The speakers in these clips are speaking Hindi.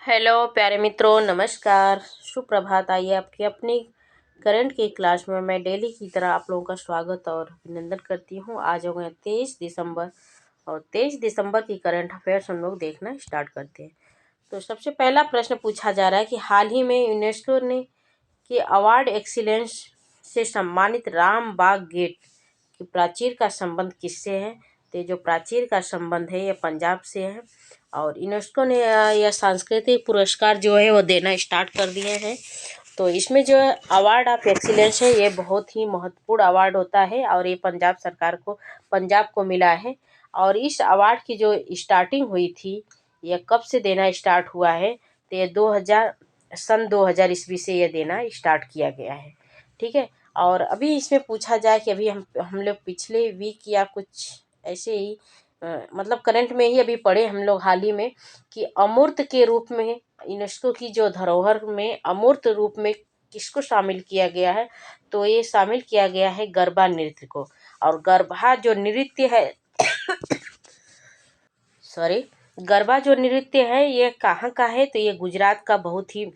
हेलो प्यारे मित्रों, नमस्कार, सुप्रभात। आइए आपकी अपनी करंट की क्लास में मैं डेली की तरह आप लोगों का स्वागत और अभिनंदन करती हूँ। आज हो गए 23 दिसंबर और 23 दिसंबर की करंट अफेयर्स हम लोग देखना स्टार्ट करते हैं। तो सबसे पहला प्रश्न पूछा जा रहा है कि हाल ही में यूनेस्को ने के अवार्ड एक्सीलेंस से सम्मानित राम बाग गेट की प्राचीर का संबंध किससे है। तो जो प्राचीर का संबंध है ये पंजाब से है और यूनेस्को ने यह सांस्कृतिक पुरस्कार जो है वो देना स्टार्ट कर दिए हैं। तो इसमें जो अवार्ड ऑफ एक्सीलेंस है ये बहुत ही महत्वपूर्ण अवार्ड होता है और ये पंजाब को मिला है। और इस अवार्ड की जो स्टार्टिंग हुई थी यह कब से देना स्टार्ट हुआ है, तो ये 2000 ईस्वी से ये देना स्टार्ट किया गया है। ठीक है। और अभी इसमें पूछा जाए कि अभी हम लोग पिछले वीक या कुछ ऐसे ही मतलब करंट में ही अभी पढ़े हम लोग हाल ही में कि अमूर्त के रूप में यूनेस्को की जो धरोहर में अमूर्त रूप में किसको शामिल किया गया है। तो ये शामिल किया गया है गरबा नृत्य को। और गरबा जो नृत्य है सॉरी गरबा जो नृत्य है ये कहाँ का है, तो ये गुजरात का बहुत ही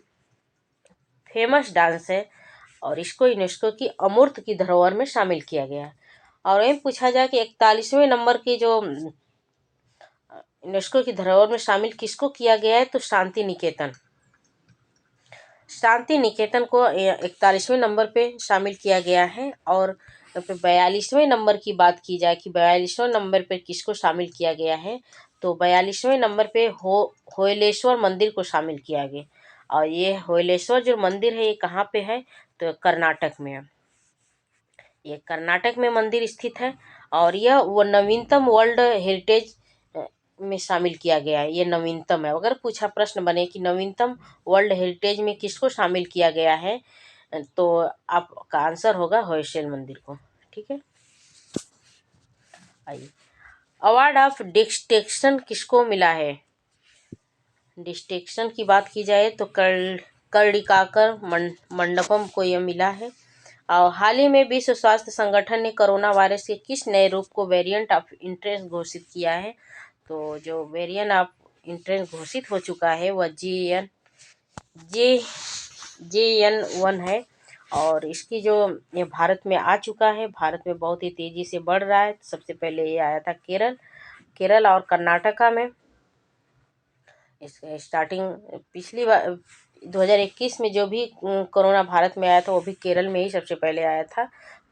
फेमस डांस है और इसको यूनेस्को की अमूर्त की धरोहर में शामिल किया गया है। और ये पूछा जाए कि 41वें नंबर की जो यूनेस्को की धरोहर में शामिल किसको किया गया है, तो शांति निकेतन को 41वें नंबर पे शामिल किया गया है। और 42वें नंबर की बात की जाए कि 42वें नंबर पे किसको शामिल किया गया है, तो 42वें नंबर पे होयलेश्वर मंदिर को शामिल किया गया। और ये होयलेश्वर जो मंदिर है ये कहाँ पे है, तो कर्नाटक में है। ये कर्नाटक में मंदिर स्थित है और यह वो नवीनतम वर्ल्ड हेरिटेज में शामिल किया गया है। ये नवीनतम है। अगर पूछा प्रश्न बने कि नवीनतम वर्ल्ड हेरिटेज में किसको शामिल किया गया है, तो आपका आंसर होगा होयसल मंदिर को। ठीक है। आइए, अवार्ड ऑफ डिस्टिंक्शन किसको मिला है। डिस्टिंक्शन की बात की जाए तो कर्णिकाकर मंडपम को यह मिला है। और हाल ही में विश्व स्वास्थ्य संगठन ने कोरोना वायरस के किस नए रूप को वेरिएंट ऑफ इंटरेस्ट घोषित किया है। तो जो वेरिएंट ऑफ इंटरेस्ट घोषित हो चुका है वह JN1 है। और इसकी जो ये भारत में आ चुका है, भारत में बहुत ही तेजी से बढ़ रहा है। सबसे पहले ये आया था केरल और कर्नाटका में। इसका स्टार्टिंग पिछली बार 2021 में जो भी कोरोना भारत में आया था वो भी केरल में ही सबसे पहले आया था।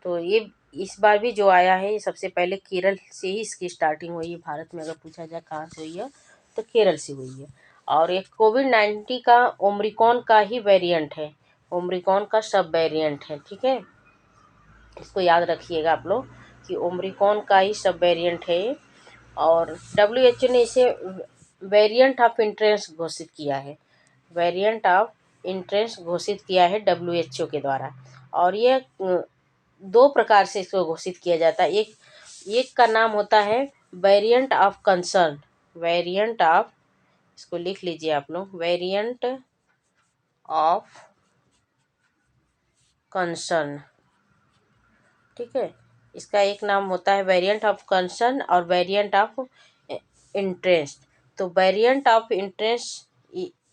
तो ये इस बार भी जो आया है सबसे पहले केरल से ही इसकी स्टार्टिंग हुई है। भारत में अगर पूछा जाए कहाँ से हुई है तो केरल से हुई है। और ये कोविड-19 का ओमिक्रॉन का ही वेरिएंट है, ओमिक्रॉन का सब वेरिएंट है। ठीक है, इसको याद रखिएगा आप लोग कि ओमिक्रॉन का ही सब वेरिएंट है। और WHO ने इसे वेरिएंट ऑफ इंटरेस्ट घोषित किया है, वेरिएंट ऑफ इंटरेस्ट घोषित किया है WHO के द्वारा। और ये दो प्रकार से इसको घोषित किया जाता है। एक का नाम होता है variant of concern, variant of, इसको लिख लीजिए आप लोग, वेरिएंट ऑफ कंसर्न। ठीक है, इसका एक नाम होता है वेरिएंट ऑफ कंसर्न और वेरिएंट ऑफ इंटरेस्ट। तो वेरिएंट ऑफ इंटरेस्ट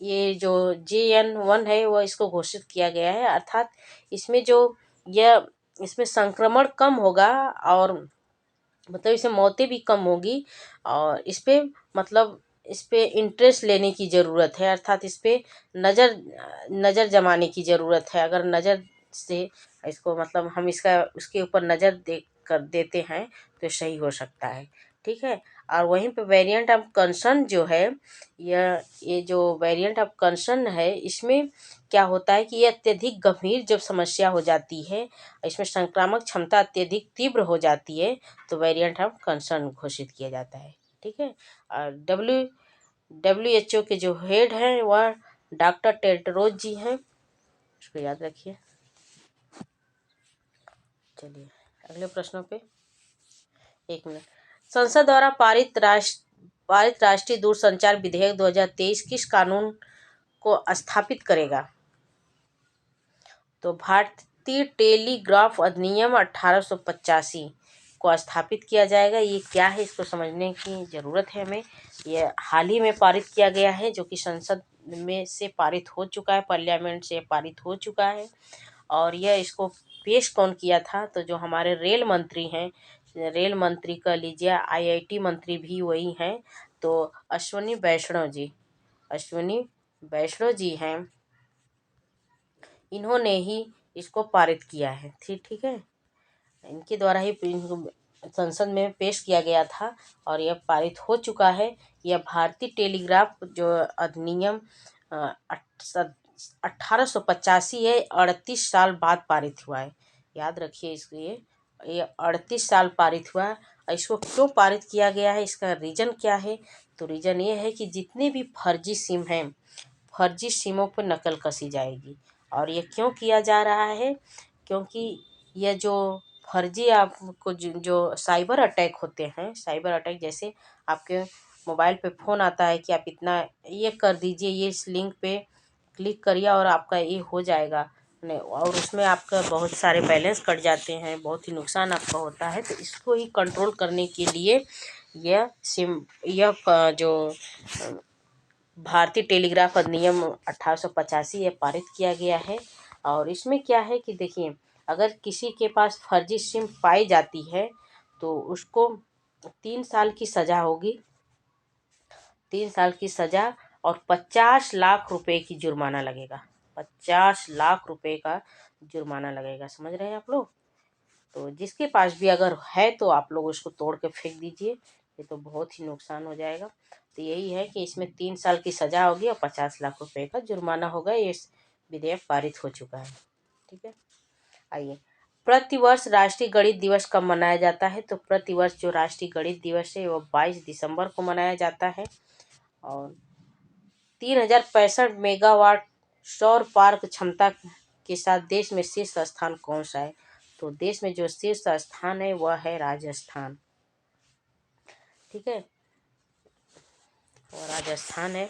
ये जो JN1 है वो इसको घोषित किया गया है, अर्थात इसमें जो यह इसमें संक्रमण कम होगा और मतलब इसमें मौतें भी कम होगी। और इस पे इंटरेस्ट लेने की ज़रूरत है, अर्थात इस पे नज़र जमाने की ज़रूरत है। अगर नज़र से इसको मतलब हम इसका उसके ऊपर नज़र दे कर देते हैं तो सही हो सकता है। ठीक है। और वहीं पे वेरिएंट ऑफ कंसर्न जो है, ये जो वेरिएंट ऑफ कंसर्न है इसमें क्या होता है कि ये अत्यधिक गंभीर जब समस्या हो जाती है, इसमें संक्रामक क्षमता अत्यधिक तीव्र हो जाती है, तो वेरिएंट ऑफ कंसर्न घोषित किया जाता है। ठीक है। और WHO के जो हेड हैं वह डॉक्टर टेड्रोस जी हैं, उसको याद रखिए। चलिए अगले प्रश्नों पे, एक मिनट। संसद द्वारा पारित राष्ट्रीय दूरसंचार विधेयक 2023 किस कानून को स्थापित करेगा। तो भारतीय टेलीग्राफ अधिनियम 1885 को स्थापित किया जाएगा। ये क्या है, इसको समझने की ज़रूरत है हमें। ये हाल ही में पारित किया गया है, जो कि संसद में से पारित हो चुका है, पार्लियामेंट से पारित हो चुका है। और यह इसको पेश कौन किया था, तो जो हमारे रेल मंत्री हैं, रेल मंत्री कह लीजिए, आईआईटी मंत्री भी वही हैं, तो अश्विनी वैष्णव जी, अश्विनी वैष्णव जी हैं। इन्होंने ही इसको पारित किया है। ठीक है, इनके द्वारा ही संसद में पेश किया गया था और यह पारित हो चुका है। यह भारतीय टेलीग्राफ जो अधिनियम 1885 है, 38 साल बाद पारित हुआ है। याद रखिए इसको, ये 38 साल पारित हुआ है। इसको क्यों पारित किया गया है, इसका रीज़न क्या है, तो रीज़न ये है कि जितने भी फर्जी सिम हैं, फर्जी सिमों पर नकल कसी जाएगी। और ये क्यों किया जा रहा है, क्योंकि यह जो फर्जी आपको जो साइबर अटैक होते हैं, साइबर अटैक जैसे आपके मोबाइल पे फ़ोन आता है कि आप इतना ये कर दीजिए, ये इस लिंक पे क्लिक करिए और आपका ये हो जाएगा, नहीं, और उसमें आपका बहुत सारे बैलेंस कट जाते हैं, बहुत ही नुकसान आपका होता है। तो इसको ही कंट्रोल करने के लिए यह जो भारतीय टेलीग्राफ अधिनियम 1885 ये पारित किया गया है। और इसमें क्या है कि देखिए, अगर किसी के पास फर्जी सिम पाई जाती है तो उसको 3 साल की सज़ा होगी, 3 साल की सज़ा और 50 लाख रुपए की जुर्माना लगेगा। 50 लाख रुपए का जुर्माना लगेगा, समझ रहे हैं आप लोग। तो जिसके पास भी अगर है तो आप लोग उसको तोड़ के फेंक दीजिए, ये तो बहुत ही नुकसान हो जाएगा। तो यही है कि इसमें 3 साल की सज़ा होगी और 50 लाख रुपए का जुर्माना होगा। ये विधेयक पारित हो चुका है। ठीक है, आइए, प्रतिवर्ष राष्ट्रीय गणित दिवस कब मनाया जाता है, तो प्रतिवर्ष जो राष्ट्रीय गणित दिवस है वो 22 दिसंबर को मनाया जाता है। और 3065 मेगावाट सौर पार्क क्षमता के साथ देश में शीर्ष स्थान कौन सा है, तो देश में जो शीर्ष स्थान है वह है राजस्थान। ठीक है, और राजस्थान है।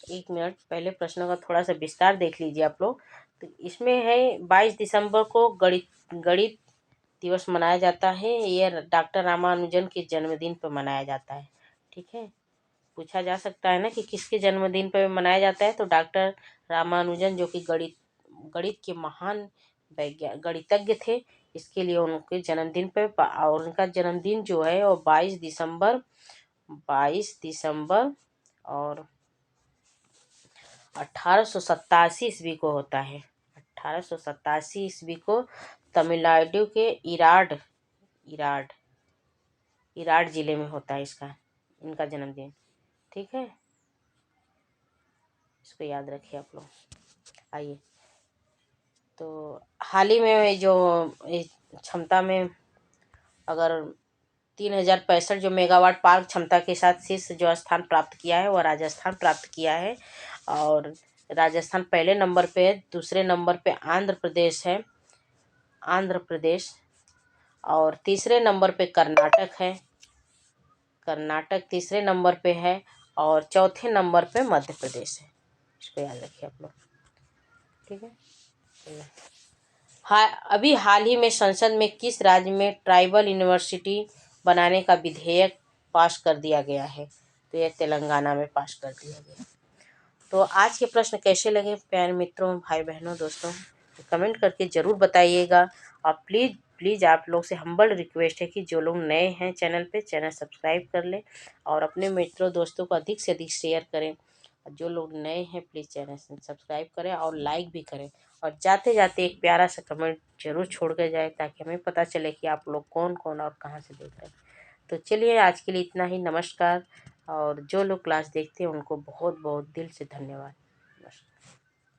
1 मिनट, पहले प्रश्नों का थोड़ा सा विस्तार देख लीजिए आप लोग। तो इसमें है 22 दिसंबर को गणित दिवस मनाया जाता है। यह डॉक्टर रामानुजन के जन्मदिन पर मनाया जाता है। ठीक है, पूछा जा सकता है ना कि किसके जन्मदिन पर मनाया जाता है, तो डॉक्टर रामानुजन जो कि गणित के महान गणितज्ञ थे, इसके लिए उनके जन्मदिन पर, और उनका जन्मदिन जो है वो 22 दिसंबर और 1887 ईस्वी को होता है। 1887 ईस्वी को तमिलनाडु के इराड जिले में होता है इनका जन्मदिन। ठीक है, इसको याद रखिए आप लोग। आइए, तो हाल ही में जो क्षमता में अगर 3065 जो मेगावाट पार्क क्षमता के साथ शीर्ष जो स्थान प्राप्त किया है वह राजस्थान प्राप्त किया है। और राजस्थान पहले नंबर पे है, दूसरे नंबर पे आंध्र प्रदेश, और तीसरे नंबर पे कर्नाटक है, कर्नाटक तीसरे नंबर पे है, और चौथे नंबर पे मध्य प्रदेश है। इसको याद रखिए आप लोग। ठीक है, हाँ, अभी हाल ही में संसद में किस राज्य में ट्राइबल यूनिवर्सिटी बनाने का विधेयक पास कर दिया गया है, तो यह तेलंगाना में पास कर दिया गया। तो आज के प्रश्न कैसे लगे प्यारे मित्रों, भाई बहनों, दोस्तों, तो कमेंट करके ज़रूर बताइएगा। और प्लीज़ आप लोग से हम्बल रिक्वेस्ट है कि जो लोग नए हैं चैनल पे, चैनल सब्सक्राइब कर लें और अपने मित्रों दोस्तों को अधिक से अधिक शेयर करें। जो लोग नए हैं प्लीज़ चैनल सब्सक्राइब करें और लाइक भी करें। और जाते जाते एक प्यारा सा कमेंट जरूर छोड़ कर जाए, ताकि हमें पता चले कि आप लोग कौन कौन और कहाँ से देख रहे हैं। तो चलिए, आज के लिए इतना ही। नमस्कार। और जो लोग क्लास देखते हैं उनको बहुत बहुत दिल से धन्यवाद।